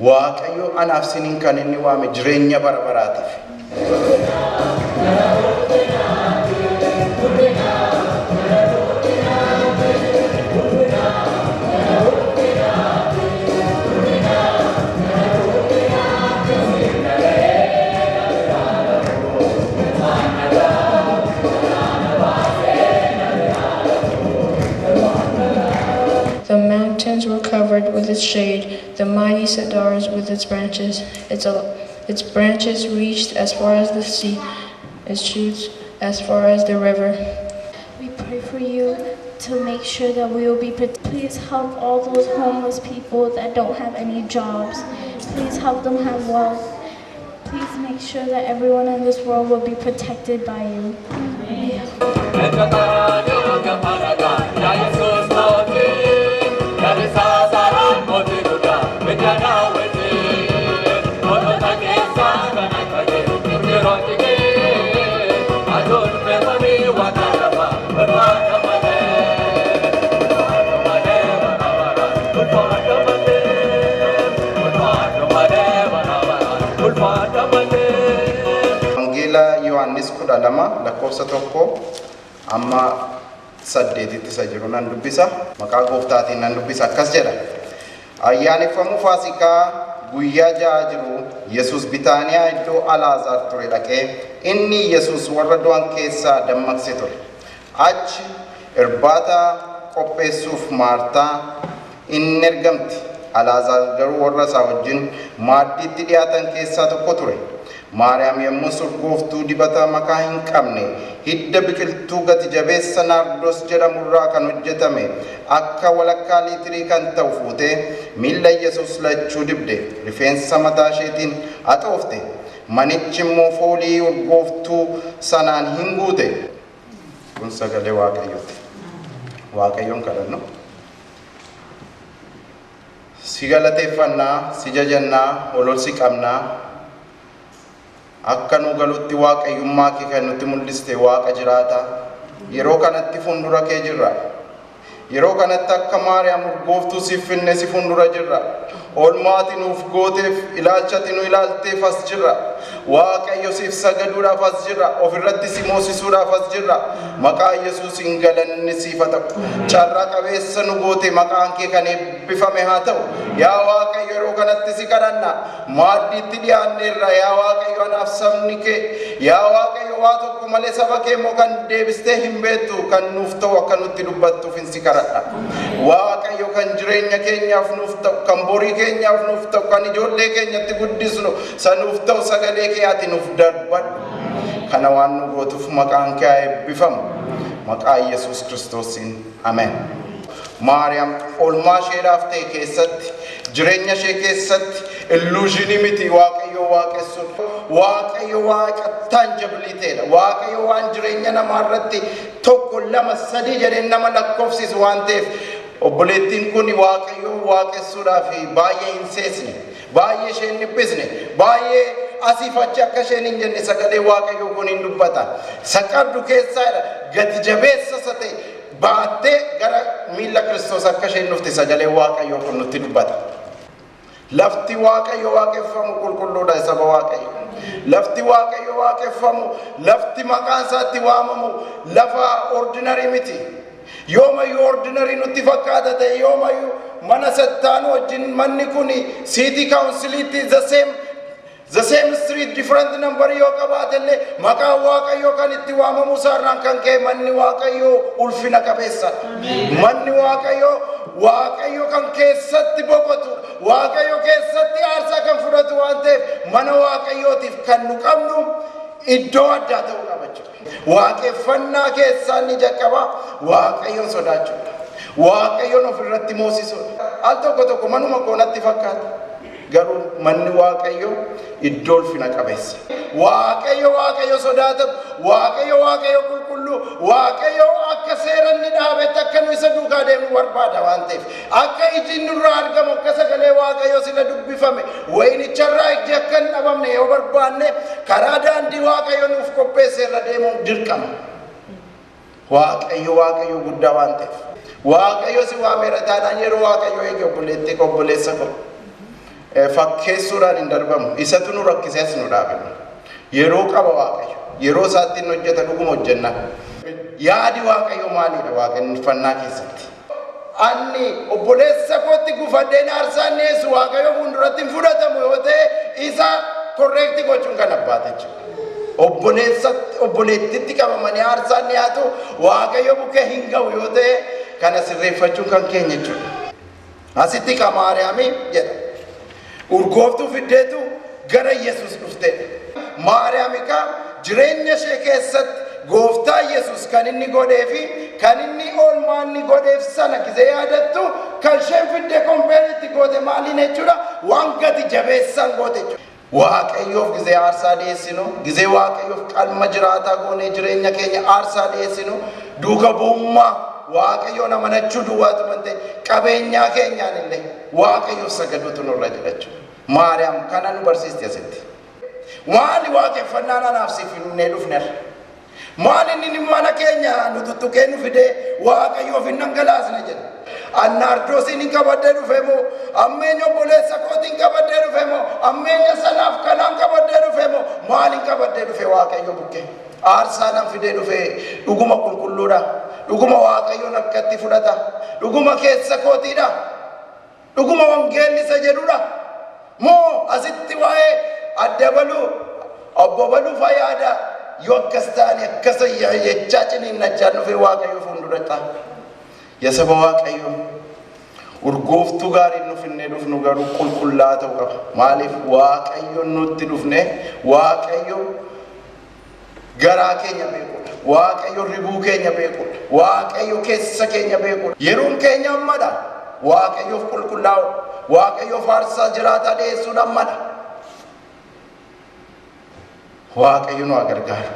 Waaqayyo anaaf siniin kan inni waame jireenya bara baraatiif. The mountains were covered with its shade, the mighty cedars with its branches. Its branches reached as far as the sea, its shoots as far as the river. We pray for you to make sure that we will be protected. Please help all those homeless people that don't have any jobs. Please help them have wealth. Please make sure that everyone in this world will be protected by you. Angela Yohannis kuda lama lakkoofsa tokko amma saddeetitti isa jiru nan dubbisa. Maqaa gooftaatiin nan dubbisa akkas jedha. Ayyaaneffamu Faasikaa guyyaa ja'a jiru Yesuus Bitaaniyaa iddoo Alaazaar ture dhaqee inni Yesuus warra du'an keessaa dammaqse ture. Achi irbaata qopheessuuf Maartaa inni ergamti. Alaazaar garuu warra isaa wajjin maaddiitti dhiyaatan keessaa tokko ture. Maariyaam yommuu urgooftuu dibata makaa hin qabne hidda biqiltuu gati jabeessa naardos jedhamurraa kan hojjetame akka walakkaa liitirii kan ta'u fuutee miilla Yesuus lachuu dibde rifeensa mataa isheetiin haxoofte manichi immoo foolii urgooftuu sanaan hin guute. Kun sagalee Waaqayyooti. Waaqayyoon kadhannu. Si galateeffannaa, si jajannaa, ololsi qabnaa. Akka nu galutti waaqayyummaa kee kan nutti mul'iste Waaqa jiraata. Yeroo kanatti fuuldura kee jirra. Yeroo kanatti akka Maariyaam urgooftuu siif finne si fuuldura jirra. Oolmaati nuuf gooteef ilaalchati nu ilaalteef as jirra. Waaqayyo siif sagaduudhaaf as jirra. Ofirratti si moosisuudhaaf as jirra. Maqaa Yesuusiin galanni siif haa ta'u. Carraa qabeessa nu goote maqaan kee kan eebbifame haa ta'u. Yaa Waaqayyo yeroo kanatti si kadhanna. Maaddiitti dhiyaanneerra yaa Waaqayyo anaaf sabni kee. Yaa Waaqayyo waa tokko malee saba kee immoo kan deebistee hin beektu kan nuuf ta'u akka nutti dubbattuuf hin si kadhadha. Waaqayyo kan jireenya keenyaaf nuuf ta'u kan borii keenyaaf nuuf ta'u kan ijoollee keenyatti guddisnu sanuuf ta'u sagalee kee ati nuuf darbadhu. Kana waan nu gootuuf maqaan kee haa eebbifamu. Maqaa Yesuus Kiristoosiin ameen. Maariyaam oolmaa isheedhaaf ta'e keessatti jireenya ishee keessatti illuushinii miti Waaqayyo waaqessuun. Waaqayyo waaqa tangibilii ta'edha. Waaqayyo waan jireenya namaa irratti tokko lama sadii jedhee nama lakkoofsisu waan ta'eef obboleettiin kun Waaqayyo waaqessuudhaaf baay'ee hin seesne, baay'ee ishee hin dhiphisne, baay'ee asiif achi akka isheen hin jenne sagalee Waaqayyo kun hin dubbata. Saqabdu keessaadha gati jabeessa isa ta'e baattee gara miilla Kiristoos akka isheen dhufte sagalee Waaqayyo kun nutti dubbata. Lafti Waaqayyo waaqeffamu qulqulluudha saba Waaqayyo. Lafti Waaqayyo waaqeffamu, lafti maqaan isaatti waamamu lafa ordinary miti. Yoomayyuu ordinary nutti fakkaata ta'e yoomayyuu mana sattaanu wajjin manni kun city councilitti the same street different number yoo qabaatellee maqaan Waaqayyo kan itti waamamu isaarraan kan ka'e manni Waaqayyo ulfina qabeessa. Manni Waaqayyo kan keessatti boqotu, Waaqayyo keessatti aarsaa kan fudhatu waan ta'eef mana Waaqayyootiif kan nu qabnu iddoo addaa ta'uu qaba jechuudha. Waaqeffannaa keessaan ni jalqaba Waaqayyoon sodaachuudha. Waaqayyoon ofirratti moosisuudha. Al tokko manuma koonatti fakkaata. Garuu manni Waaqayyo iddoo ulfina qabeessa. Waaqayyo sodaatamu, Waaqayyo qulqulluu, Waaqayyo akka seeranni dhaabetti akka nu isa duukaa deemnu barbaada waan ta'eef. Akka ijji nurraa argamu akka sagalee Waaqayyo sila dubbifame waynicharraa ijji akka hin dhabamne yoo barbaanne karaa daandii Waaqayyo nuuf qopheesse irra deemuun dirqama. Waaqayyo guddaa waan ta'eef. Waaqayyo si waameera taanaan yeroo Waaqayyo eege obboleettii obboleessa koo. fakkeessuudhaan hin darbamu. Isatu nu rakkisees nu dhaabinu. Yeroo qaba Waaqayyo. Yeroo isaatti hin hojjeta dhuguma hojjenna. Yaadi Waaqayyo maalidha waaqeffannaa keessatti? Anni obboleessa kootti gufadheen aarsaan dhiyeessu Waaqayyo fuulduratti hin fudhatamu yoo ta'e isa korreekti gochuun kan abbaate jechuudha. Obboleettitti qabamanii aarsaan dhiyaatu Waaqayyo bukkee hin ga'u yoo ta'e kana sirreeffachuun kan keenya jechuudha. Asitti ka Maariyaamii jedha. Urgooftuu fiddeetu gara Yesuus dhufte. Maariyaamika jireenya ishee keessatti Gooftaa Yesuus kan inni godhee fi kan inni oolmaa inni godheef sana gisee yaadattu kan isheen fidde kompeeritti goote maaliin jechuudha waan gati jabeessan goote jechuudha. Waaqayyoof gisee aarsaa dhiyeessinu, gisee Waaqayyoof qalma jiraataa goonee jireenya keenya aarsaa dhiyeessinu, duuka bu'ummaa Waaqayyoon amanachuu duwwaatu mante qabeenyaa keenyaan illee Waaqayyoof sagaduutu nurra jira jechuudha. Maariyaam kana nu barsiisti asitti. Maali waaqeffannaan anaaf siif hinnee dhufnerra? Maali inni mana keenya nu tuttuqee nu fidee Waaqayyoof hin dhangalaasne jedha. Annaardoosiin hin qabadhee dhufe moo ammeenya obboleessa kootiin qabadhee dhufe moo ammeenya sanaaf kanaan qabadhee dhufe moo maaliin qabadhee dhufe Waaqayyo bukkee? Aarsaadhaan fidee dhufe dhuguma qulqulluudha. Dhuguma Waaqayyoon akkatti fudhata. Dhuguma keessa kootiidha. Dhuguma wangeelli isa jedhudha. Moo asitti waa'ee adda baluu obbo baluu fayyaada yoo akkas ta'anii akkasa jechaa ciniinnachaan dhufe Waaqayyo fuuldurata. Yaa saba Waaqayyo urgooftuu gaariin nu finnee dhufnu garuu qulqullaa ta'uu qaba. Maaliif Waaqayyoon nutti dhufne Waaqayyo garaa keenya beekudha. Waaqayyo ribuu keenya beekudha. Waaqayyo keessa keenya beekudha. Yeroon keenya ammadha. Waaqayyoof qulqullaa'u. Waaqayyoof aarsaa jiraataa dhiyeessuun ammadha. Waaqayyo nu haa gargaaru.